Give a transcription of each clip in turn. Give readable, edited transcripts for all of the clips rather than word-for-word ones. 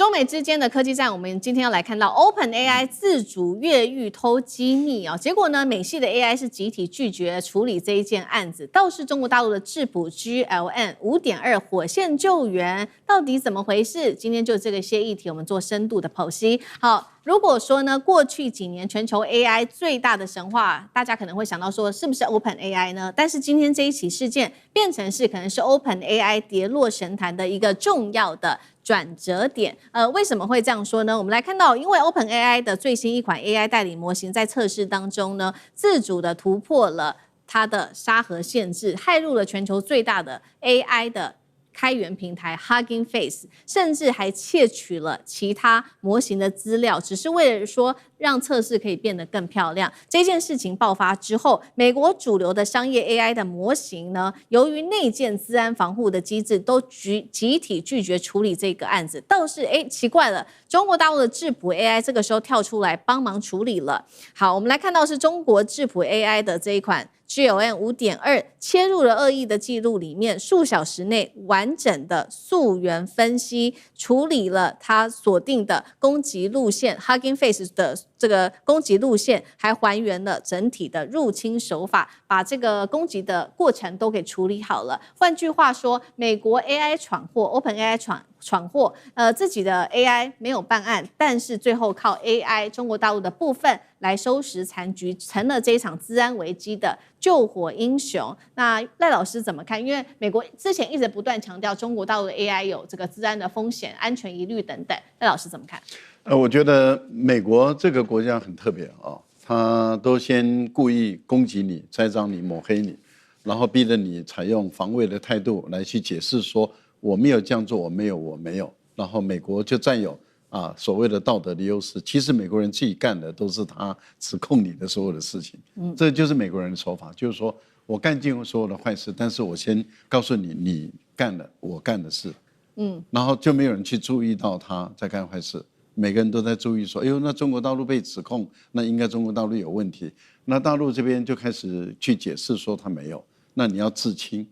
中美之間的科技戰，我們今天要來看到 OpenAI 自主越獄偷機密啊，結果呢，美系的 AI 是集體拒絕處理這一件案子，倒是中國大陸的智譜 GLM 5.2火線救援，到底怎麼回事？今天就這個些議題，我們做深度的剖析。好，如果說呢，過去幾年全球 AI 最大的神話，大家可能會想到說，是不是 OpenAI 呢？但是今天這一起事件變成是可能是 OpenAI 跌落神壇的一個重要的轉折點。為什麼會這樣說呢？我們來看到，因為 OpenAI 的最新一款 AI 代理模型在測試當中呢，自主的突破了它的沙盒限制，駭入了全球最大的 AI 的開源平台 Hugging Face， 甚至還竊取了其他模型的資料，只是為了說讓測試可以變得更漂亮。這件事情爆發之後，美國主流的商業 AI 的模型呢，由於內建資安防護的機制，都集體拒絕處理這個案子。倒是奇怪了，中國大陸的智譜 AI 這個時候跳出來幫忙處理了。好，我們來看到是中國智譜 AI 的這一款GLM 5.2切入了惡意的記錄裡面，數小時內完整的溯源分析，處理了它鎖定的攻擊路線 Hugging Face 的這個攻擊路線，還還原了整體的入侵手法，把這個攻擊的過程都給處理好了。換句話說，美國 AI 闖禍 ，OpenAI 闖禍，自己的 AI 沒有辦案，但是最後靠 AI 中國大陸的部分來收拾殘局，成了這一場資安危機的救火英雄。那賴老師怎麼看？因為美國之前一直不斷強調中國大陸的 AI 有這個資安的風險、安全疑慮等等，賴老師怎麼看？我覺得美國這個國家很特別啊，他都先故意攻擊你、栽贓你、抹黑你，然後逼着你採用防衛的態度來去解釋說我沒有這樣做，我沒有，然後美國就佔有所謂的道德的優勢。其實美國人自己幹的都是他指控你的所有的事情，這就是美國人的手法，就是說我幹盡所有的壞事，但是我先告訴你，你幹了我幹的事，然後就沒有人去注意到他在幹壞事。每個人都在注意說，哎呦，那中國大陸被指控，那應該中國大陸有問題。那大陸這邊就開始去解釋說他沒有，那你要自清。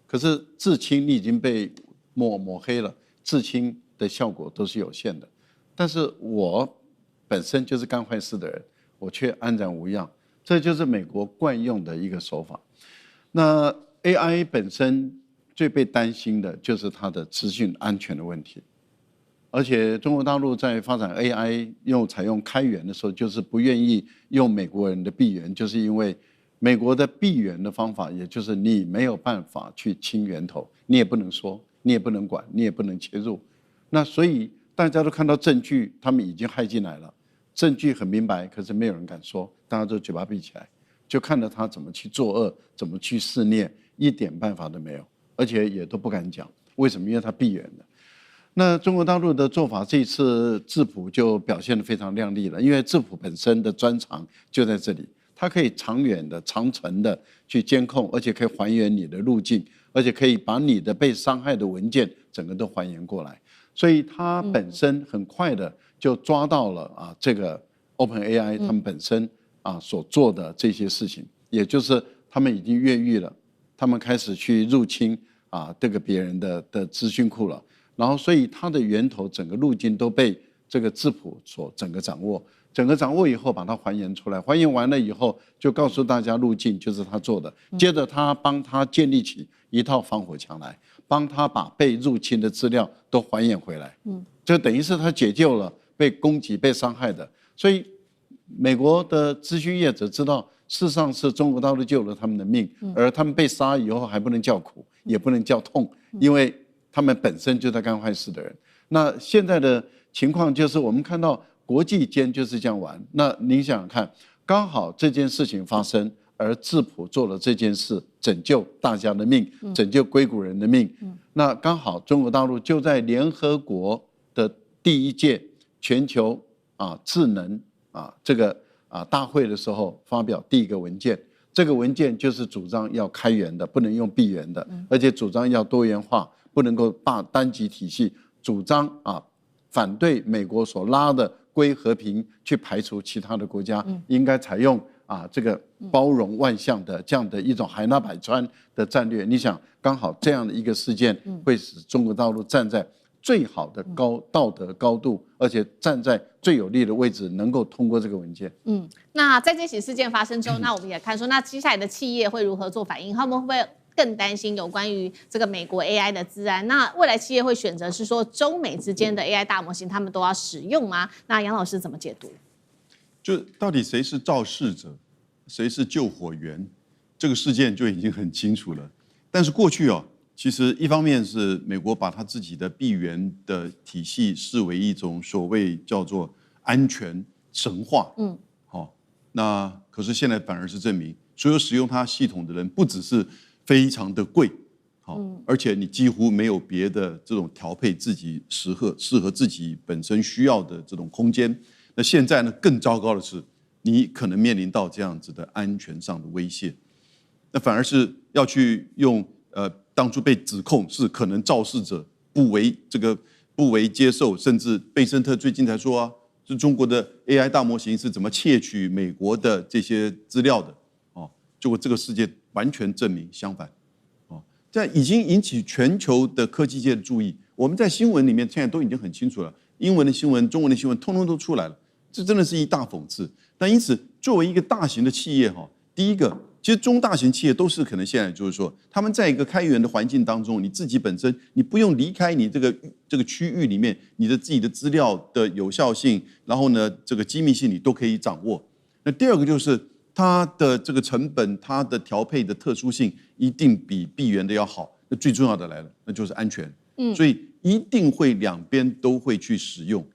可是自清你已經被抹黑了，自清的效果都是有限的。但是我本身就是幹壞事的人，我卻安然無恙，這就是美國慣用的一個手法。那 AI 本身最被擔心的就是它的資訊安全的問題。而且中國大陸在發展 AI 採用開源的時候，就是不願意用美國人的閉源，就是因為美國的閉源的方法，也就是你沒有辦法去清源頭，你也不能說，你也不能管，你也不能切入。那所以大家都看到證據，他們已經駭進來了，證據很明白，可是沒有人敢說，大家都嘴巴閉起來，就看着他怎麼去作惡，怎麼去肆虐，一點辦法都沒有，而且也都不敢講。為什麼？因為他閉源的。那中國大陸的做法，這一次智譜就表現得非常亮麗了，因為智譜本身的專長就在這裡，它可以長遠的、長程的去監控，而且可以還原你的路徑，而且可以把你的被傷害的文件整個都還原過來，所以它本身很快的就抓到了這個 OpenAI 他們本身所做的這些事情，也就是他們已經越獄了，他們開始去入侵這個別人的資訊庫了。然後，所以它的源頭整個路徑都被這個智譜所整個掌握，整個掌握以後把它還原出來，還原完了以後就告訴大家路徑就是他做的，接着他幫他建立起一套防火牆來，幫他把被入侵的資料都還原回來，這等於是他解救了被攻擊、被傷害的。所以美國的資訊業者知道，事實上是中國大陸救了他們的命，而他們被殺以後還不能叫苦，也不能叫痛，因為他們本身就在幹壞事的人。那現在的情況就是，我們看到國際間就是這樣玩。那您想想看，剛好這件事情發生，而智譜做了這件事，拯救大家的命，拯救硅谷人的命。那剛好中國大陸就在聯合國的第一屆全球智能這個大會的時候發表第一個文件。這個文件就是主張要開源的，不能用閉源的，而且主張要多元化。不能夠單極體系，主張反對美國所拉的歸和平，去排除其他的國家，應該採用這個包容萬象的這樣的一種海納百川的戰略。你想，剛好這樣的一個事件會使中國大陸站在最好的道德高度，而且站在最有利的位置，能夠通過這個文件。那在這起事件發生之後，那我們也看說，那接下來的企業會如何做反應？他們會不會更擔心有關於這個美國 AI 的資安？那未來企業會選擇是說中美之間的 AI 大模型，他們都要使用嗎？那楊老師怎麼解讀？就到底誰是肇事者，誰是救火員，這個事件就已經很清楚了。但是過去其實一方面是美國把他自己的閉源的體系視為一種所謂叫做安全神話，那可是現在反而是證明，所有使用它系統的人不只是非常的貴，而且你幾乎沒有別的這種調配自己適合自己本身需要的這種空間。那現在呢，更糟糕的是，你可能面臨到這樣子的安全上的威脅，那反而是要去用當初被指控是可能肇事者不為接受，甚至貝森特最近才說是中國的 AI 大模型是怎麼竊取美國的這些資料的結果這個世界完全證明相反這已經引起全球的科技界的注意。我們在新聞裡面現在都已經很清楚了，英文的新聞、中文的新聞，通通都出來了，這真的是一大諷刺。但因此，作為一個大型的企業第一個。其實中大型企業都是可能現在就是說，他們在一個開源的環境當中，你自己本身你不用離開你這個區域裡面，你的自己的資料的有效性，然後呢這個機密性你都可以掌握。那第二個就是它的這個成本，它的調配的特殊性一定比閉源的要好。那最重要的來了，那就是安全。所以一定會兩邊都會去使用。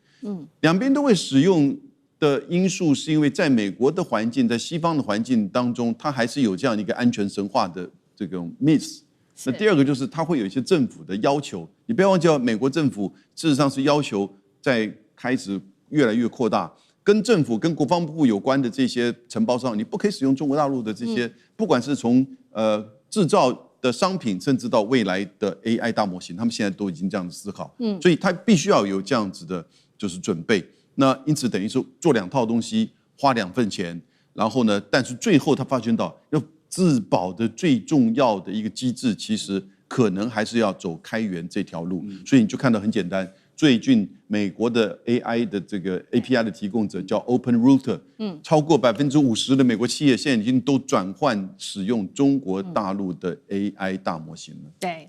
兩邊都會使用。的因素是因為在美國的環境，在西方的環境當中，它還是有這樣一個安全神話的這種 myth。那第二個就是它會有一些政府的要求，你不要忘記美國政府事實上是要求在開始越來越擴大，跟政府跟國防部有關的這些承包商，你不可以使用中國大陸的這些，不管是從製造的商品，甚至到未來的 AI 大模型，他們現在都已經這樣的思考，所以他必須要有這樣子的就是準備。那因此等於是做兩套東西，花2份錢，然後呢，但是最後他發現到要自保的最重要的一個機制，其實可能還是要走開源這條路。所以你就看到很簡單，最近美國的 AI 的這個 API 的提供者叫 OpenRouter，超過50%的美國企業現在已經都轉換使用中國大陸的 AI 大模型了。對，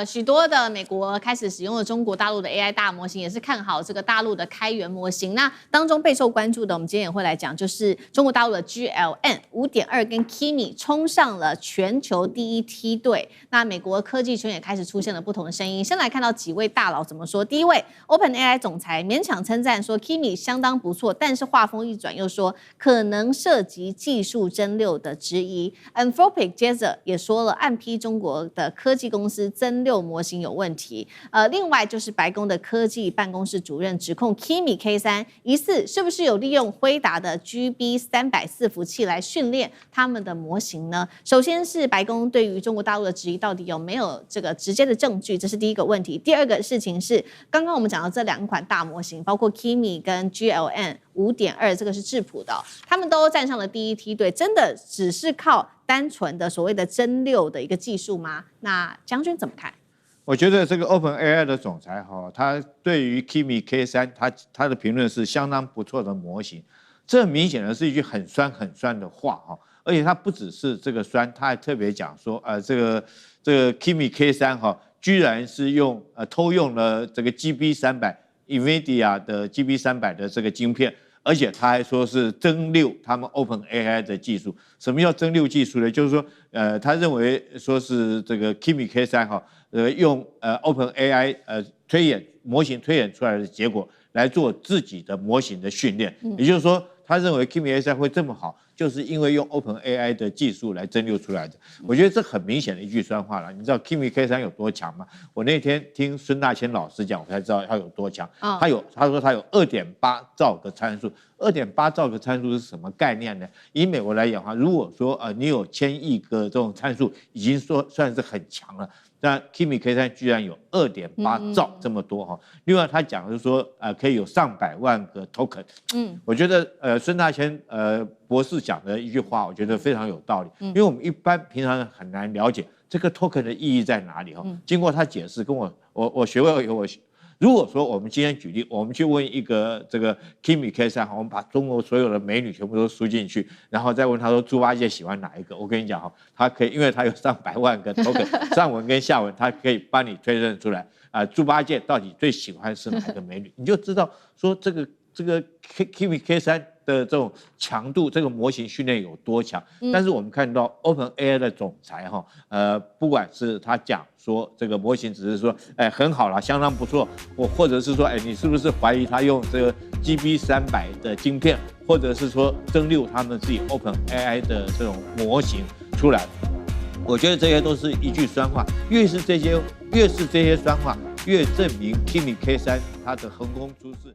許多的美國開始使用了中國大陸的 AI 大模型，也是看好這個大陸的開源模型。那當中備受關注的，我們今天也會來講，就是中國大陸的 GLN 5.2跟 Kimi 衝上了全球第1梯隊。那美國科技圈也開始出現了不同的聲音。先來看到幾位大佬怎麼說。第一位 OpenAI 總裁勉強稱讚說 Kimi 相當不錯，但是話鋒一轉又說可能涉及技術爭拗的質疑。Anthropic 接着也說了暗批中國的科技公司爭拗模型有問題。另外就是白宮的科技辦公室主任指控 Kimi K3 疑似是不是有利用輝達的 GB300 伺服器來訓練他們的模型呢？首先是白宮對於中國大陸的質疑到底有沒有這個直接的證據，這是第一個問題。第二個事情是剛剛我們講到這2款大模型，包括 Kimi 跟 GLN 5.2，這個是智譜的他們都站上了第1梯隊，真的只是靠單純的所謂的爭拗的一個技術嗎？那將軍怎麼看？我覺得這個 OpenAI 的總裁他對於 Kimi K3 他的評論是相當不錯的模型，這明顯的是一句很酸的話而且他不只是這個酸，他還特別講說這個 Kimi K3 居然是偷用了這個 GB300 NVIDIA 的 GB300 的這個晶片，而且他還說是爭拗他們 OpenAI 的技術。什麼叫爭拗技術呢？就是說他認為說是這個 Kimi K3 用OpenAI 模型推演出來的結果來做自己的模型的訓練，也就是說他認為 Kimi K3 會這麼好，就是因為用 OpenAI 的技術來爭拗出來的。我覺得這很明顯的一句酸話了。你知道 Kimi K3 有多強嗎？我那天聽孫大千老師講，我才知道他有多強。他說他有2.8兆個參數。2.8兆個參數是什麼概念呢？以美國來講的話，如果說你有1000億個這種參數，已經算是很強了。但 Kimi K3 居然有2.8兆這麼多另外他講的是說可以有上百萬個 token。我覺得孫大千博士講的一句話，我覺得非常有道理。因為我們一般平常很難了解這個 token 的意義在哪裡經過他解釋，跟我學會以後，如果說我們今天舉例，我們去問一個這個 Kimi K3，我們把中國所有的美女全部都輸進去，然後再問他說豬八戒喜歡哪一個？我跟你講哈，他可以，因為他有上百萬個 token， 上文跟下文，他可以幫你推論出来豬八戒到底最喜歡是哪一個美女，你就知道說這個 Kimi K3 的這種強度，這個模型訓練有多強。但是我們看到 OpenAI 的總裁不管是他講說這個模型只是說很好啦，相當不錯，或者是說你是不是懷疑他用這個 GB300的晶片，或者是說蒸餾他們自己 OpenAI 的這種模型出来，我覺得這些都是一句酸話，越是這些酸话，越證明 Kimi K3 它的橫空出世。